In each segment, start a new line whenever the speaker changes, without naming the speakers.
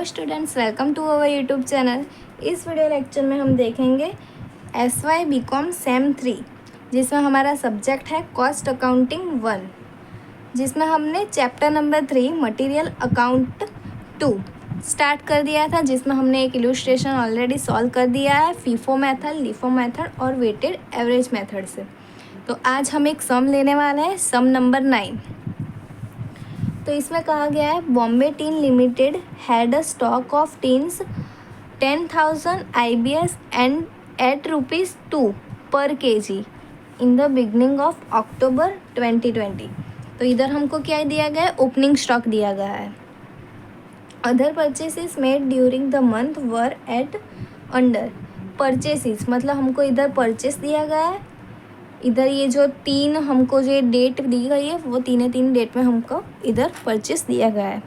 Students, welcome to our YouTube channel. इस video lecture में हम देखेंगे SY BCom सेम 3, जिसमें हमारा सब्जेक्ट है कॉस्ट अकाउंटिंग 1, जिसमें हमने chapter number 3 material account 2 start कर दिया था, जिसमें हमने एक इलुस्ट्रेशन ऑलरेडी सॉल्व कर दिया है फीफो मेथड, लीफो मेथड और वेटेड एवरेज मेथड से। तो आज हम एक सम लेने वाले हैं, सम नंबर 9। तो इसमें कहा गया है Bombay tin limited had a stock of tins 10,000 IBS and at ₹2 पर kg in the beginning of October 2020। तो इधर हमको क्या दिया गया है, ओपनिंग स्टॉक दिया गया है। Other purchases made during the month were at under purchases, मतलब हमको इधर परचेस दिया गया है। इधर ये जो तीन हमको जो डेट दी गई है वो तीन डेट में हमको इधर परचेस दिया गया है।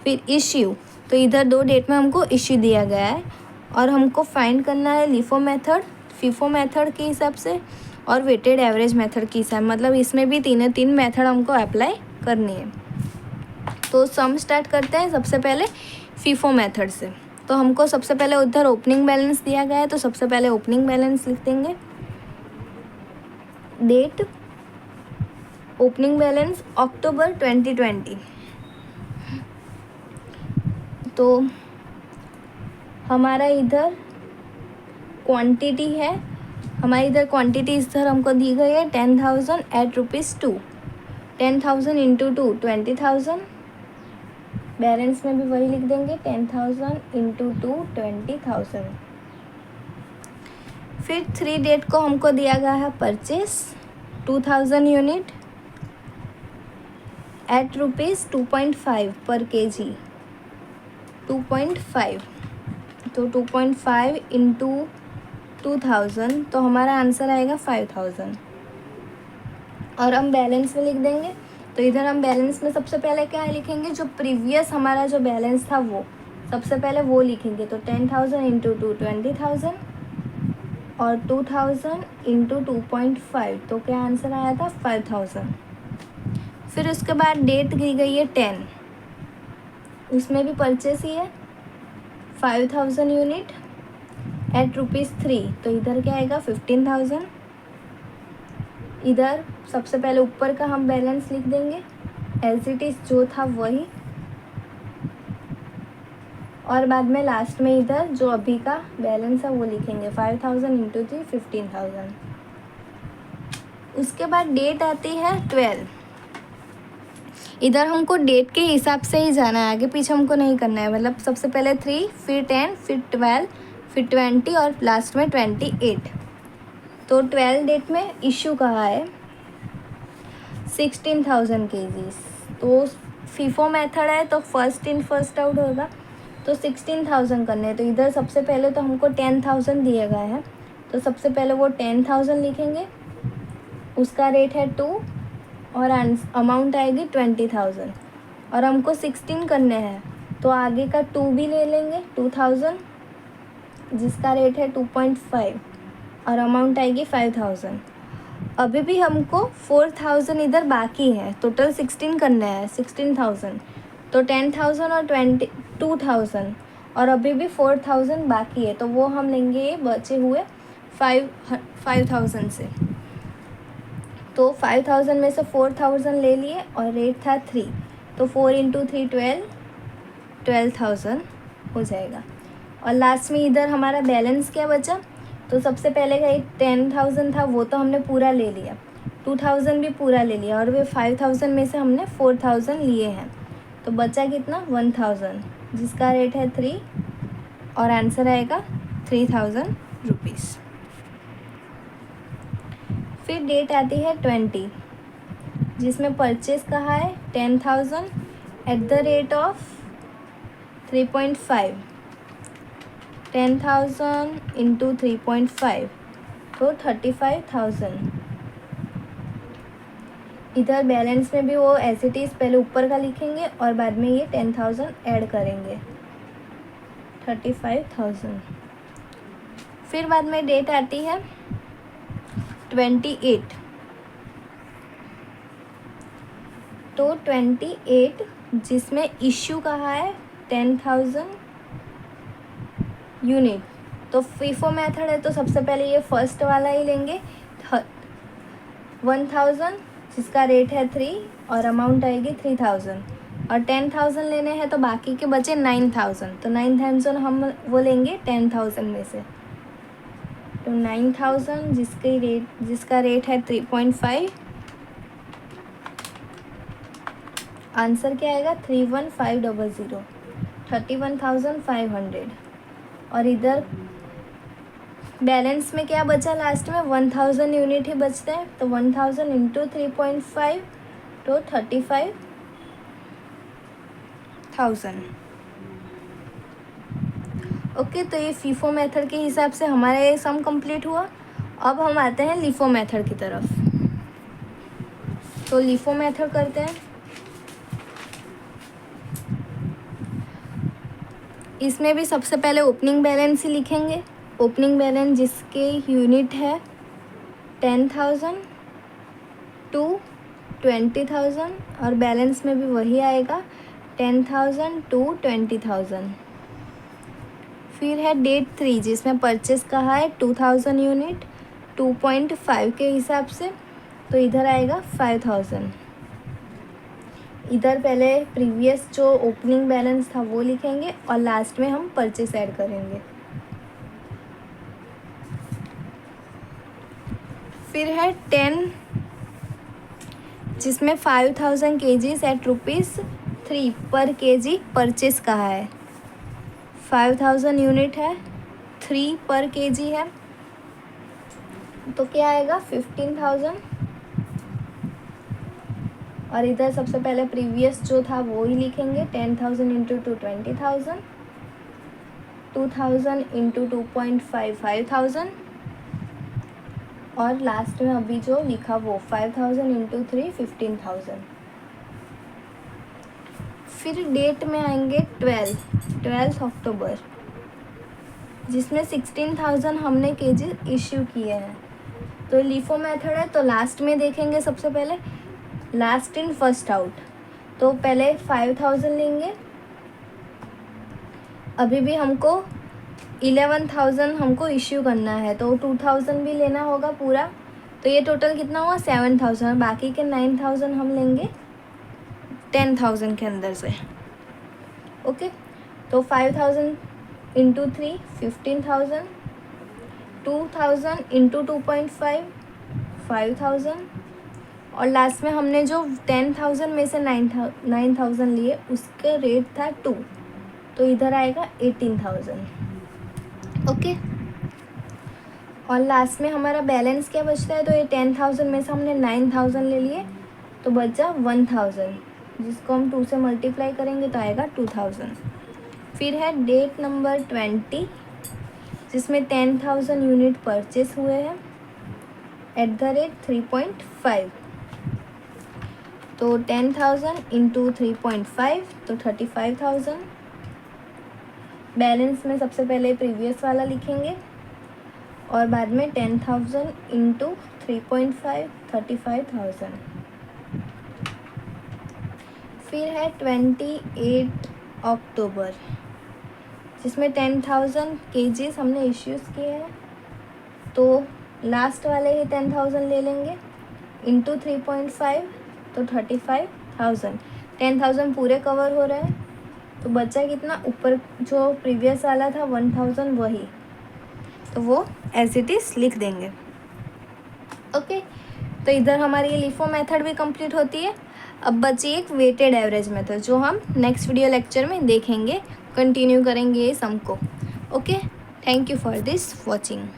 फिर इश्यू, तो इधर 2 डेट में हमको इश्यू दिया गया है और हमको फाइंड करना है लीफो मेथड, फीफो मेथड के हिसाब से और वेटेड एवरेज मेथड के हिसाब, मतलब इसमें भी तीन मेथड हमको अप्लाई करनी है। तो सम स्टार्ट करते हैं सबसे पहले फीफो मेथड से। तो हमको सबसे पहले उधर ओपनिंग बैलेंस दिया गया है, तो सबसे पहले ओपनिंग बैलेंस लिख देंगे। डेट ओपनिंग बैलेंस अक्टूबर 2020। तो हमारा इधर क्वांटिटी है, हमारी इधर क्वांटिटी इधर हमको दी गई है 10,000 एट ₹2। 10,000 इंटू 2 20,000। बैलेंस में भी वही लिख देंगे 10,000 इंटू 2 20,000। फिर 3 डेट को हमको दिया गया है परचेस 2,000 यूनिट एट ₹2.5 पर kg। 2.5, तो 2.5 इंटू 2,000, तो हमारा आंसर आएगा 5,000। और हम बैलेंस में लिख देंगे। तो इधर हम बैलेंस में सबसे पहले क्या लिखेंगे, जो प्रीवियस हमारा जो बैलेंस था वो सबसे पहले वो लिखेंगे। तो 10,000 इंटू 2 20,000 और 2,000 इंटू 2.5, तो क्या आंसर आया था 5,000। फिर उसके बाद डेट दी गई है 10, उसमें भी परचेस ही है 5,000 यूनिट एट ₹3, तो इधर क्या आएगा 15,000। इधर सबसे पहले ऊपर का हम बैलेंस लिख देंगे एज इट इज़ जो था वही, और बाद में लास्ट में इधर जो अभी का बैलेंस है वो लिखेंगे 5,000 इंटू 3 15,000। उसके बाद डेट आती है 12। इधर हमको डेट के हिसाब से ही जाना है, आगे पीछे हमको नहीं करना है, मतलब सबसे पहले 3 फिर 10 फिर 12 फिर 20 और लास्ट में 28। तो 12 डेट में इशू कहा है 16,000 kg। तो फीफो मेथड है तो फर्स्ट इन फर्स्ट आउट होगा, तो 16,000 करने हैं। तो इधर सबसे पहले तो हमको 10,000 दिए गए हैं, तो सबसे पहले वो 10,000 लिखेंगे, उसका रेट है 2 और अमाउंट आएगी 20,000। और हमको 16 करने हैं तो आगे का 2 भी ले लेंगे 2,000, जिसका रेट है 2.5 और अमाउंट आएगी 5,000। अभी भी हमको 4,000 इधर बाकी है, टोटल 16 करने हैं 16,000, तो 10,000 और 22,000 और अभी भी 4,000 बाकी है, तो वो हम लेंगे बचे हुए 5,000 से। तो 5,000 में से 4,000 ले लिए और रेट था 3, तो 4 इंटू 3 12,000 हो जाएगा। और लास्ट में इधर हमारा बैलेंस क्या बचा, तो सबसे पहले का 10,000 था वो तो हमने पूरा ले लिया, 2,000 भी पूरा ले लिया और वे 5,000 में से हमने 4,000 लिए हैं, तो बचा कितना 1,000, जिसका रेट है 3 और आंसर आएगा 3,000 रुपीज़। फिर डेट आती है 20, जिसमें परचेस कहा है 10,000 at the rate of 3.5। 10,000 into 3.5, तो 35,000। इधर बैलेंस में भी वो एज इट इज़ पहले ऊपर का लिखेंगे और बाद में ये 10,000 ऐड करेंगे 35,000। फिर बाद में डेट आती है 28, तो 28 जिसमें इश्यू कहा है 10,000 यूनिट। तो फीफो मेथड है तो सबसे पहले ये फर्स्ट वाला ही लेंगे 1000 जिसका रेट है 3 और अमाउंट आएगी 3000 और 10,000 लेने हैं तो बाकी के बचे 9,000। तो 9,000 हम वो लेंगे 10,000 में से। तो 9,000 जिसका रेट है 3.5। आंसर क्या आएगा 31500 31,500। और इधर बैलेंस में क्या बचा लास्ट में 1000 यूनिट ही बचते हैं। तो 1000 इंटू 3.5 तो 35,000। ओके, तो ये फीफो मेथड के हिसाब से हमारा ये सम कंप्लीट हुआ। अब हम आते हैं लिफो मेथड की तरफ। तो लिफो मेथड करते हैं। इसमें भी सबसे पहले ओपनिंग बैलेंस ही लिखेंगे। ओपनिंग बैलेंस जिसके यूनिट है 10,000 टू 20,000 और बैलेंस में भी वही आएगा 10,000 टू 20,000। फिर है डेट 3 जिसमें परचेस कहा है 2,000 यूनिट 2.5 के हिसाब से। तो इधर आएगा 5,000। इधर पहले प्रीवियस जो ओपनिंग बैलेंस था वो लिखेंगे और लास्ट में हम परचेस ऐड करेंगे। फिर है 10 जिसमें 5,000 kgs एट ₹3 पर kg परचेस कहा है। 5,000 यूनिट है 3 पर kg है तो क्या आएगा 15,000। और इधर सबसे पहले प्रीवियस जो था वो ही लिखेंगे 10,000 इंटू 2 20,000 2,000 इंटू 2.5 5,000 और लास्ट में अभी जो लिखा वो 5,000 इंटू 3 15,000। फिर डेट में आएंगे 12 अक्टूबर जिसमें 16,000 हमने केजी इश्यू किए हैं। तो लिफो मेथड है तो लास्ट में देखेंगे सबसे पहले लास्ट इन फर्स्ट आउट। तो पहले 5,000 लेंगे। अभी भी हमको 11,000 हमको इश्यू करना है तो 2,000 भी लेना होगा पूरा। तो ये टोटल कितना हुआ 7,000। बाकी के 9,000 हम लेंगे 10,000 के अंदर से। ओके, तो 5,000 इंटू 3 15,000 2,000 इंटू 2.5 5,000 और लास्ट में हमने जो 10,000 में से 9,000 लिए उसका रेट था 2 तो इधर आएगा 18,000। ओके, और लास्ट में हमारा बैलेंस क्या बचता है। तो ये 10,000 में से हमने 9,000 ले लिए तो बचा 1,000 जिसको हम 2 से मल्टीप्लाई करेंगे तो आएगा 2,000। फिर है डेट नंबर 20 जिसमें 10,000 यूनिट परचेस हुए हैं एट द रेट 3.5। तो 10,000 इंटू 3.5 तो 35,000। बैलेंस में सबसे पहले प्रीवियस वाला लिखेंगे और बाद में 10,000 इंटू 3.5 35,000। फिर है 28 अक्टूबर जिसमें 10,000 kgs हमने इश्यूज़ किए हैं। तो लास्ट वाले ही 10,000 ले लेंगे इंटू 3.5 तो 35,000। 10,000 पूरे कवर हो रहे हैं तो बचा कितना ऊपर जो प्रीवियस वाला था 1,000 वही तो वो एज इट इज़ लिख देंगे। ओके, तो इधर हमारी ये लिफो मेथड भी कंप्लीट होती है। अब बची एक वेटेड एवरेज मेथड जो हम नेक्स्ट वीडियो लेक्चर में देखेंगे, कंटिन्यू करेंगे ये सम को। Okay, thank you for this watching.